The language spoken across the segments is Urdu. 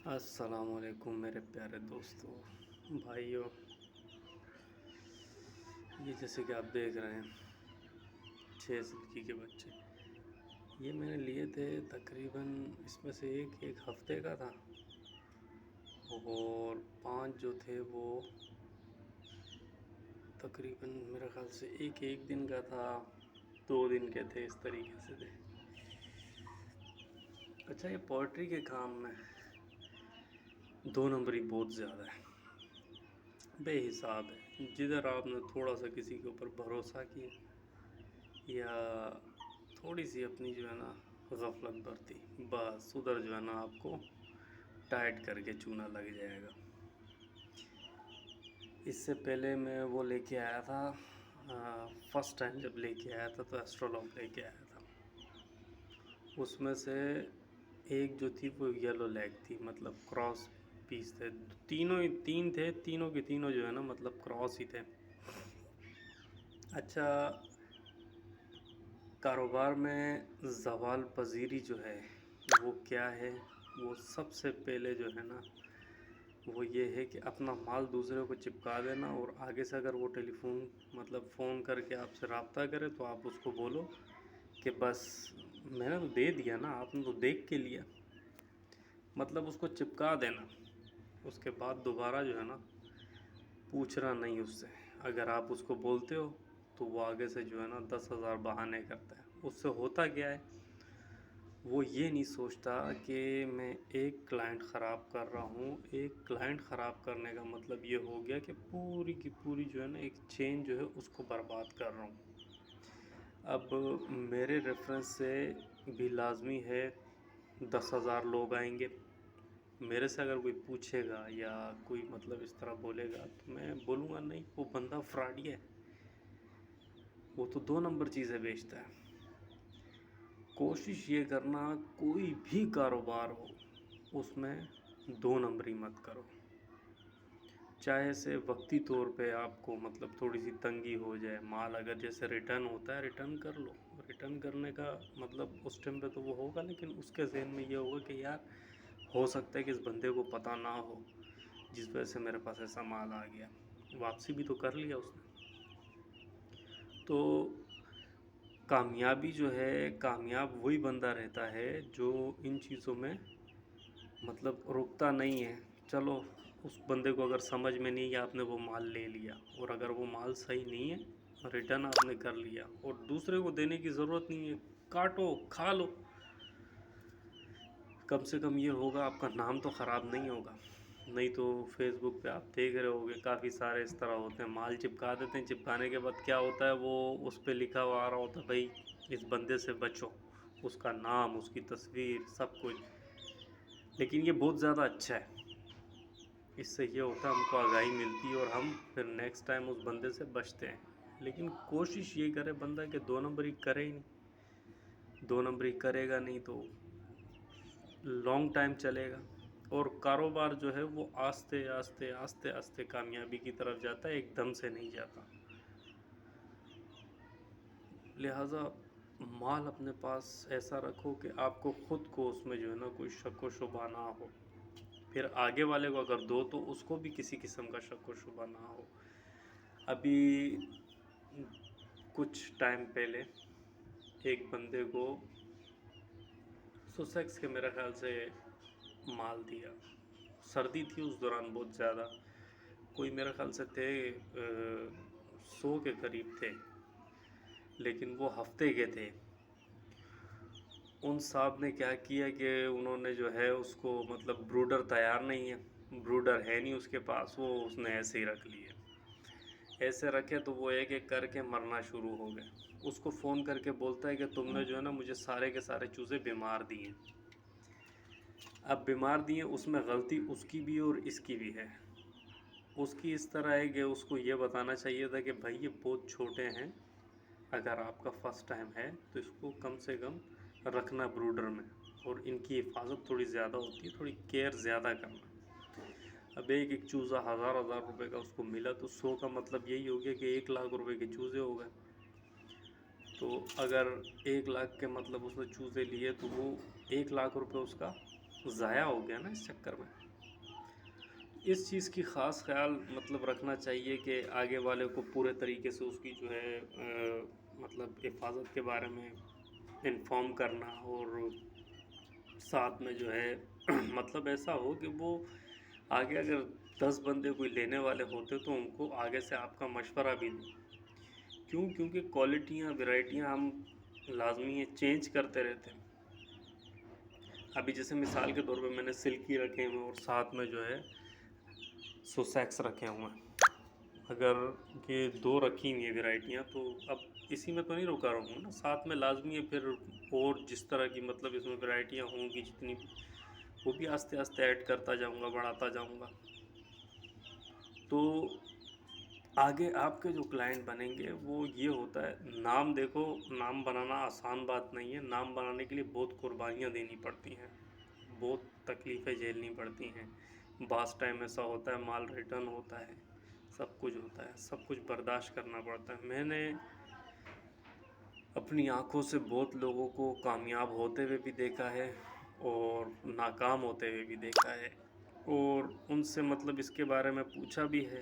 السلام علیکم میرے پیارے دوستوں، بھائیوں۔ یہ جیسے کہ آپ دیکھ رہے ہیں 6 سال کے بچے، یہ میں نے لیے تھے تقریباً، اس میں سے ایک ہفتے کا تھا اور 5 جو تھے وہ تقریباً میرے خیال سے ایک دن کا تھا، 2 دن کے تھے، اس طریقے سے تھے۔ اچھا، یہ پوئٹری کے کام میں 2 نمبری بہت زیادہ ہے، بے حساب ہے۔ جدھر آپ نے تھوڑا سا کسی کے اوپر بھروسہ کیا یا تھوڑی سی اپنی جو ہے نا غفلت برتی، بس ادھر جو ہے نا آپ کو ٹائٹ کر کے چونا لگ جائے گا۔ اس سے پہلے میں وہ لے کے آیا تھا، فرسٹ ٹائم جب لے کے آیا تھا تو ایسٹرولوگ لے کے آیا تھا۔ اس میں سے ایک جو تھی وہ یلو لیگ تھی، مطلب کراس پیس تھے، تین تھے، تینوں کے تینوں جو ہے نا مطلب کراس ہی تھے۔ اچھا، کاروبار میں زوال پذیری جو ہے وہ کیا ہے؟ وہ سب سے پہلے جو ہے نا وہ یہ ہے کہ اپنا مال دوسرے کو چپکا دینا، اور آگے سے اگر وہ فون کر کے آپ سے رابطہ کرے تو آپ اس کو بولو کہ بس میں نے تو دے دیا نا، آپ نے تو دیکھ کے لیا، مطلب اس کو چپکا دینا۔ اس کے بعد دوبارہ جو ہے نا پوچھنا نہیں اس سے۔ اگر آپ اس کو بولتے ہو تو وہ آگے سے جو ہے نا 10,000 بہانے کرتا ہے۔ اس سے ہوتا کیا ہے، وہ یہ نہیں سوچتا کہ میں ایک کلائنٹ خراب کر رہا ہوں۔ ایک کلائنٹ خراب کرنے کا مطلب یہ ہو گیا کہ پوری کی پوری جو ہے نا ایک چین جو ہے اس کو برباد کر رہا ہوں۔ اب میرے ریفرنس سے بھی لازمی ہے 10,000 لوگ آئیں گے، میرے سے اگر کوئی پوچھے گا یا کوئی مطلب اس طرح بولے گا تو میں بولوں گا نہیں، وہ بندہ فراڈی ہے، وہ تو 2 نمبر چیزیں بیچتا ہے۔ کوشش یہ کرنا کوئی بھی کاروبار ہو اس میں 2 نمبری مت کرو، چاہے سے وقتی طور پہ آپ کو مطلب تھوڑی سی تنگی ہو جائے، مال اگر جیسے ریٹرن ہوتا ہے ریٹرن کر لو، ریٹرن کرنے کا مطلب اس ٹائم پہ تو وہ ہوگا، لیکن اس کے ذہن میں یہ ہوگا کہ یار ہو سکتا ہے کہ اس بندے کو پتہ نہ ہو جس وجہ سے میرے پاس ایسا مال آ گیا، واپسی بھی تو کر لیا اس نے۔ تو کامیابی جو ہے، کامیاب وہی بندہ رہتا ہے جو ان چیزوں میں مطلب رکتا نہیں ہے۔ چلو اس بندے کو اگر سمجھ میں نہیں ہے، آپ نے وہ مال لے لیا، اور اگر وہ مال صحیح نہیں ہے ریٹرن آپ نے کر لیا اور دوسرے کو دینے کی ضرورت نہیں ہے، کاٹو کھا لو، کم سے کم یہ ہوگا آپ کا نام تو خراب نہیں ہوگا۔ نہیں تو فیس بک پہ آپ دیکھ رہے ہوگے کافی سارے اس طرح ہوتے ہیں، مال چپکا دیتے ہیں، چپکانے کے بعد کیا ہوتا ہے، وہ اس پہ لکھا ہوا آ رہا ہوتا ہے بھائی اس بندے سے بچو، اس کا نام، اس کی تصویر، سب کچھ۔ لیکن یہ بہت زیادہ اچھا ہے، اس سے یہ ہوتا ہے ہم کو آگاہی ملتی ہے اور ہم پھر نیکسٹ ٹائم اس بندے سے بچتے ہیں۔ لیکن کوشش یہ کرے بندہ کہ 2 نمبری کرے ہی نہیں، 2 نمبری کرے گا نہیں تو لانگ ٹائم چلے گا، اور کاروبار جو ہے وہ آہستہ آہستہ کامیابی کی طرف جاتا ہے، ایک دم سے نہیں جاتا۔ لہٰذا مال اپنے پاس ایسا رکھو کہ آپ کو خود کو اس میں جو ہے نا کوئی شک و شبہ نہ ہو، پھر آگے والے کو اگر دو تو اس کو بھی کسی قسم کا شک و شبہ نہ ہو۔ ابھی کچھ ٹائم پہلے ایک بندے کو سوسیکس کے میرے خیال سے مال دیا، سردی تھی اس دوران بہت زیادہ، کوئی میرے خیال سے تھے 100 کے قریب تھے، لیکن وہ ہفتے کے تھے۔ ان صاحب نے کیا کیا کہ انہوں نے جو ہے اس کو مطلب بروڈر تیار نہیں ہے، بروڈر ہے نہیں اس کے پاس، وہ اس نے ایسے ہی رکھ لیے، ایسے رکھے تو وہ ایک ایک کر کے مرنا شروع ہو گئے۔ اس کو فون کر کے بولتا ہے کہ تم نے جو ہے نا مجھے سارے کے سارے چوزے بیمار دیے۔ اب بیمار دیے، اس میں غلطی اس کی بھی اور اس کی بھی ہے۔ اس کی اس طرح ہے کہ اس کو یہ بتانا چاہیے تھا کہ بھائی یہ بہت چھوٹے ہیں، اگر آپ کا فرسٹ ٹائم ہے تو اس کو کم سے کم رکھنا بروڈر میں، اور ان کی حفاظت تھوڑی زیادہ ہوتی ہے، تھوڑی کیئر زیادہ کرنا۔ اب ایک ایک چوزہ 1000 روپے کا اس کو ملا تو 100 کا مطلب یہی ہو گیا کہ 1,00,000 روپے کے چوزے ہو گئے۔ تو اگر 1,00,000 کے مطلب اس نے چوزے لیے تو وہ 1,00,000 روپے اس کا ضائع ہو گیا نا اس چکر میں۔ اس چیز کی خاص خیال مطلب رکھنا چاہیے کہ آگے والے کو پورے طریقے سے اس کی جو ہے مطلب حفاظت کے بارے میں انفارم کرنا، اور ساتھ میں جو ہے مطلب ایسا ہو کہ وہ آگے اگر 10 بندے کوئی لینے والے ہوتے تو ان کو آگے سے آپ کا مشورہ بھی دیں۔ کیونکہ کوالٹیاں ورائٹیاں ہم لازمی ہے چینج کرتے رہتے ہیں۔ ابھی جیسے مثال کے طور پہ میں نے سلکی رکھے ہوئے اور ساتھ میں جو ہے سوسیکس رکھے ہوئے ہیں۔ اگر یہ 2 رکھی ہوئی ہیں ورائٹیاں تو اب اسی میں تو نہیں رکا رہا ہوں نا، ساتھ میں لازمی ہے پھر اور جس طرح کی مطلب اس میں ورائٹیاں ہوں گی جتنی بھی، وہ بھی آہستہ آہستہ ایڈ کرتا جاؤں گا، بڑھاتا جاؤں گا۔ تو آگے آپ کے جو کلائنٹ بنیں گے وہ یہ ہوتا ہے، نام دیکھو، نام بنانا آسان بات نہیں ہے، نام بنانے کے لیے بہت قربانیاں دینی پڑتی ہیں، بہت تکلیفیں جھیلنی پڑتی ہیں، بعض ٹائم ایسا ہوتا ہے مال ریٹرن ہوتا ہے، سب کچھ ہوتا ہے، سب کچھ برداشت کرنا پڑتا ہے۔ میں نے اپنی آنکھوں سے بہت لوگوں کو کامیاب ہوتے ہوئے بھی دیکھا ہے اور ناکام ہوتے ہوئے بھی دیکھا ہے، اور ان سے مطلب اس کے بارے میں پوچھا بھی ہے،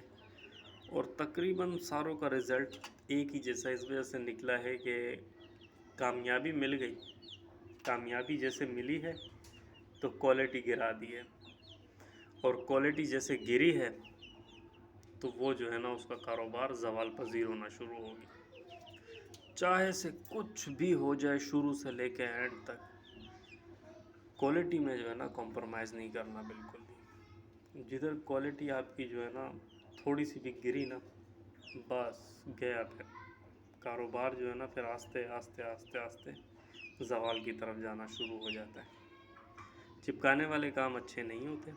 اور تقریباً ساروں کا رزلٹ ایک ہی جیسا اس وجہ سے نکلا ہے کہ کامیابی مل گئی، کامیابی جیسے ملی ہے تو کوالٹی گرا دی ہے، اور کوالٹی جیسے گری ہے تو وہ جو ہے نا اس کا کاروبار زوال پذیر ہونا شروع ہوگی۔ چاہے سے کچھ بھی ہو جائے شروع سے لے کے اینڈ تک، کوالٹی میں جو ہے نا کمپرومائز نہیں کرنا بالکل بھی۔ جدھر کوالٹی آپ کی جو ہے نا تھوڑی سی بھی گری نا، بس گیا پھر کاروبار جو ہے نا، پھر آہستہ آہستہ آہستہ آہستہ زوال کی طرف جانا شروع ہو جاتا ہے۔ چپکانے والے کام اچھے نہیں ہوتے،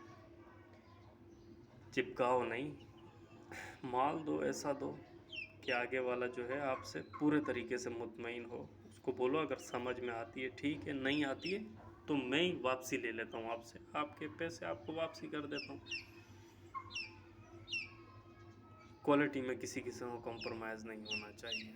چپکاؤ نہیں، مال دو ایسا دو کہ آگے والا جو ہے آپ سے پورے طریقے سے مطمئن ہو۔ اس کو بولو اگر سمجھ میں آتی ہے ٹھیک ہے، نہیں آتی ہے تو میں ہی واپسی لے لیتا ہوں آپ سے، آپ کے پیسے آپ کو واپسی کر دیتا ہوں۔ کوالٹی میں کسی قسم کا کمپرومائز نہیں ہونا چاہیے۔